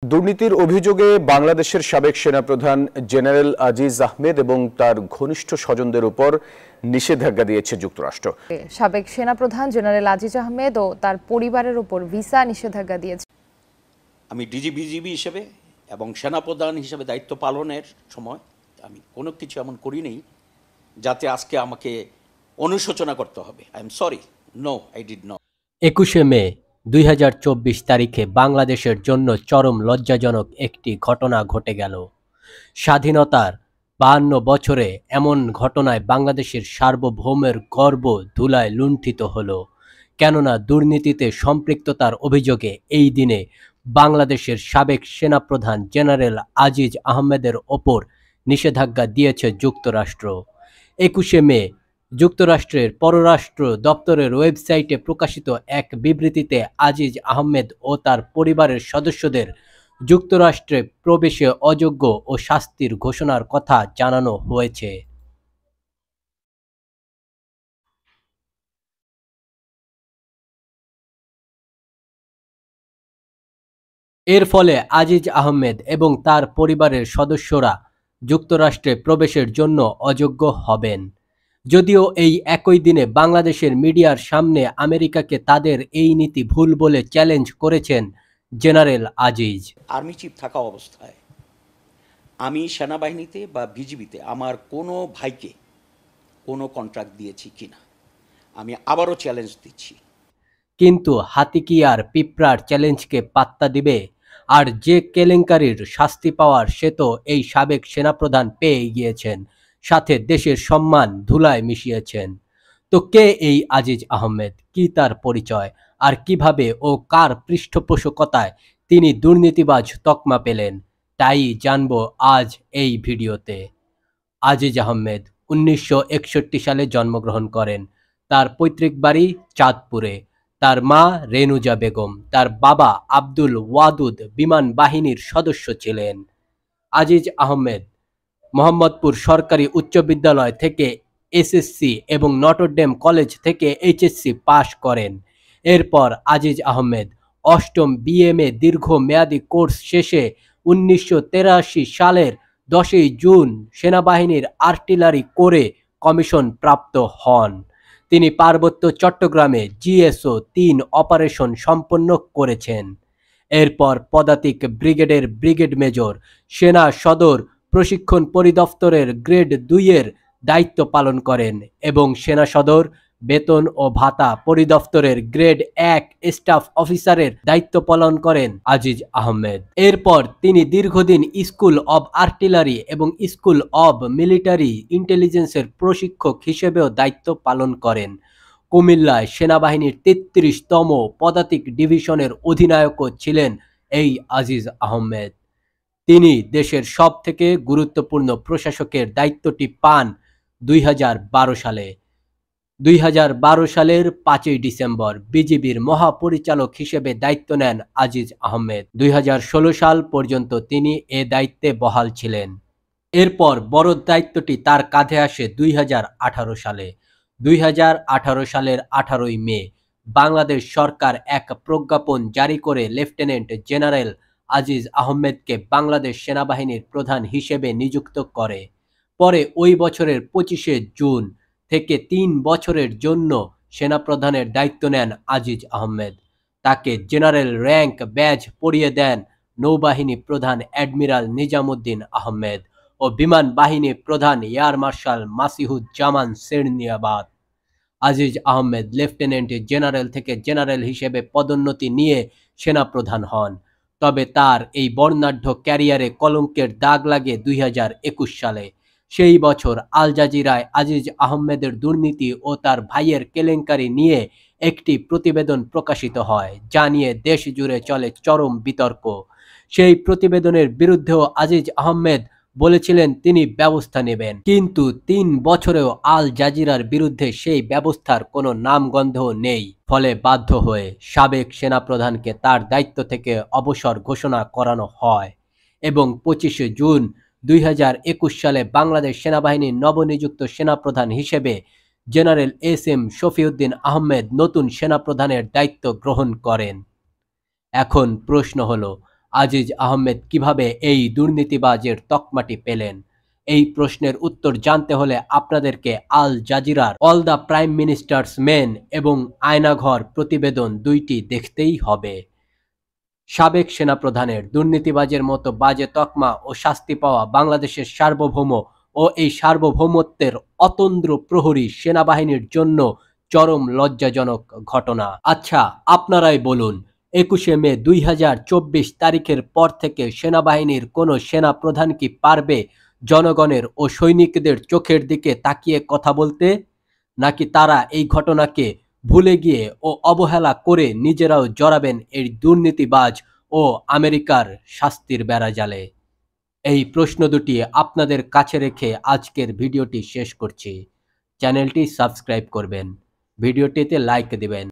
দুর্নীতির অভিযোগে বাংলাদেশের সাবেক সেনাপ্রধান জেনারেল আজিজ আহমেদ এবং তার ঘনিষ্ঠ স্বজনদের উপর নিষেধাজ্ঞা দিয়েছে যুক্তরাষ্ট্র। সাবেক সেনাপ্রধান জেনারেল আজিজ আহমেদ ও তার পরিবারের উপর ভিসা নিষেধাজ্ঞা দিয়েছে। আমি ডিজিবিজিবি হিসেবে এবং সেনাপ্রধান হিসেবে দায়িত্ব পালনের সময় আমি কোনো কিছু এমন করি নেই যাতে আজকে আমাকে অনুশোচনা করতে হবে। I am sorry, no, I did not. 21 May 2024 তারিখে বাংলাদেশের জন্য চরম লজ্জাজনক একটি ঘটনা ঘটে গেল। স্বাধীনতার 52 বছরে এমন ঘটনায় বাংলাদেশের সার্বভৌমের গর্ব ধুলায় লুণ্ঠিত হলো। কেননা দুর্নীতিতে সম্পৃক্ততার অভিযোগে এই দিনে বাংলাদেশের সাবেক সেনাপ্রধান জেনারেল আজিজ আহমেদের ওপর নিষেধাজ্ঞা দিয়েছে যুক্তরাষ্ট্র। 21 মে যুক্তরাষ্ট্রের পররাষ্ট্র দপ্তরের ওয়েবসাইটে প্রকাশিত এক বিবৃতিতে আজিজ আহমেদ ও তার পরিবারের সদস্যদের যুক্তরাষ্ট্রে প্রবেশে অযোগ্য ও শাস্তির ঘোষণার কথা জানানো হয়েছে। এর ফলে আজিজ আহমেদ এবং তার পরিবারের সদস্যরা যুক্তরাষ্ট্রে প্রবেশের জন্য অযোগ্য হবেন। যদিও এই একই দিনে বাংলাদেশের মিডিয়ার সামনে আমেরিকাকে তাদের এই নীতি ভুল বলে চ্যালেঞ্জ করেছেন জেনারেল আজিজ। আর্মি চিফ থাকা অবস্থায় আমি সেনাবাহিনীতে বা বিজিবিতে আমার কোনো ভাইকে কোনো কন্ট্রাক্ট দিয়েছি কিনা আমি আবারও চ্যালেঞ্জ দিচ্ছি। কিন্তু হাতি কি আর পিঁপড়ার চ্যালেঞ্জকে পাত্তা দিবে? আর যে কেলেঙ্কারির শাস্তি পাওয়ার সে তো এই সাবেক সেনাপ্রধান পেয়ে গিয়েছেন, সাথে দেশের সম্মান ধুলায় মিশিয়েছেন। তো কে এই আজিজ আহমেদ, কি তার পরিচয়, আর কিভাবে ও কার পৃষ্ঠপোষকতায় তিনি দুর্নীতিবাজ তকমা পেলেন, তাই জানবো আজ এই ভিডিওতে। আজিজ আহমেদ 1961 সালে জন্মগ্রহণ করেন। তার পৈতৃক বাড়ি চাঁদপুরে। তার মা রেনুজা বেগম, তার বাবা আব্দুল ওয়াদুদ বিমান বাহিনীর সদস্য ছিলেন। আজিজ আহমেদ মোহাম্মদপুর সরকারি উচ্চ বিদ্যালয় থেকে এসএসসি এবং নটরডেম কলেজ থেকে এইচএসসি পাশ করেন। এরপর আজিজ আহমেদ অষ্টম বিএমএ দীর্ঘমেয়াদী কোর্স শেষে 1983 সালের 10 জুন সেনাবাহিনীর আর্টিলারি কোরে কমিশন প্রাপ্ত হন। তিনি পার্বত্য চট্টগ্রামে জিএসও 3 অপারেশন সম্পন্ন করেছেন। এরপর পদাতিক ব্রিগেডের ব্রিগেড মেজর, সেনা সদর প্রশিক্ষণ পরিদপ্তরের গ্রেড 2-এর দায়িত্ব পালন করেন এবং সেনা সদর বেতন ও ভাতা পরিদপ্তরের গ্রেড 1 স্টাফ অফিসারের দায়িত্ব পালন করেন আজিজ আহমেদ। এরপর তিনি দীর্ঘদিন স্কুল অব আর্টিলারি এবং স্কুল অব মিলিটারি ইন্টেলিজেন্সের প্রশিক্ষক হিসেবেও দায়িত্ব পালন করেন। কুমিল্লায় সেনাবাহিনীর 33তম পদাতিক ডিভিশনের অধিনায়কও ছিলেন এই আজিজ আহমেদ। তিনি দেশের সব থেকে গুরুত্বপূর্ণ প্রশাসকের দায়িত্বটি পান 2012 সালে। 2012 সালের 5 ডিসেম্বর বিজিবির মহাপরিচালক হিসেবে দায়িত্ব নেন আজিজ আহমেদ। 2016 সাল পর্যন্ত তিনি এ দায়িত্বে বহাল ছিলেন। এরপর বড় দায়িত্বটি তার কাঁধে আসে 2018 সালে। 2018 সালের 18 মে বাংলাদেশ সরকার এক প্রজ্ঞাপন জারি করে লেফটেন্যান্ট জেনারেল আজিজ আহমেদকে বাংলাদেশ সেনাবাহিনীর প্রধান হিসেবে নিযুক্ত করে। পরে ওই বছরের 25 জুন থেকে 3 বছরের জন্য সেনাপ্রধানের দায়িত্ব নেন আজিজ আহমেদ। তাকে জেনারেল র্যাঙ্ক ব্যাজ পরিয়ে দেন নৌবাহিনী প্রধান অ্যাডমিরাল নিজামুদ্দিন আহমেদ ও বিমান বাহিনী প্রধান air marshal Masihuzzaman Serniabat. Aziz Ahmed lieutenant general থেকে জেনারেল হিসেবে পদোন্নতি নিয়ে সেনাপ্রধান হন। তবে তার এই বর্ণাঢ্য ক্যারিয়ারে কলঙ্কের দাগ লাগে 2021 সালে। সেই বছর আল জাজিরায় আজিজ আহমেদের দুর্নীতি ও তার ভাইয়ের কেলেঙ্কারি নিয়ে একটি প্রতিবেদন প্রকাশিত হয়, যা নিয়ে দেশ জুড়ে চলে চরম বিতর্ক। সেই প্রতিবেদনের বিরুদ্ধেও আজিজ আহমেদ বলেছিলেন তিনি ব্যবস্থা নেবেন, কিন্তু 3 বছরেও আল জাজিরার বিরুদ্ধে সেই ব্যবস্থার কোনো নামগন্ধ নেই। ফলে বাধ্য হয়ে সাবেক সেনাপ্রধানকে তার দায়িত্ব থেকে অবসর ঘোষণা করানো হয় এবং 25 জুন 2021 সালে বাংলাদেশ সেনাবাহিনীর নবনিযুক্ত সেনাপ্রধান হিসেবে জেনারেল এস.এম. শফিউদ্দিন আহমেদ নতুন সেনাপ্রধানের দায়িত্ব গ্রহণ করেন। এখন প্রশ্ন হলো, আজিজ আহমেদ কিভাবে এই দুর্নীতিবাজের তকমাটি পেলেন? এই প্রশ্নের উত্তর জানতে হলে আপনাদেরকে আল জাজিরার all the prime ministers main এবং আয়নাঘর প্রতিবেদন দুইটি দেখতেই হবে। সাবেক সেনাপ্রধানের দুর্নীতিবাজের মতো বাজে তকমা ও শাস্তি পাওয়া বাংলাদেশের সার্বভৌম ও এই সার্বভৌমত্বের অতন্দ্র প্রহরী সেনাবাহিনীর জন্য চরম লজ্জাজনক ঘটনা। আচ্ছা, আপনারাই বলুন, ২১শে মে ২০২৪ তারিখের পর থেকে সেনাবাহিনীর কোনো সেনাপ্রধান কি পারবে জনগণের ও সৈনিকদের চোখের দিকে তাকিয়ে কথা বলতে? নাকি তারা এই ঘটনাকে ভুলে গিয়ে ও অবহেলা করে নিজেরাও জড়াবেন এই দুর্নীতিবাজ ও আমেরিকার শাস্তির বেড়াজালে? এই প্রশ্ন দুটি আপনাদের কাছে রেখে আজকের ভিডিওটি শেষ করছি। চ্যানেলটি সাবস্ক্রাইব করবেন, ভিডিওটিতে লাইক দিবেন।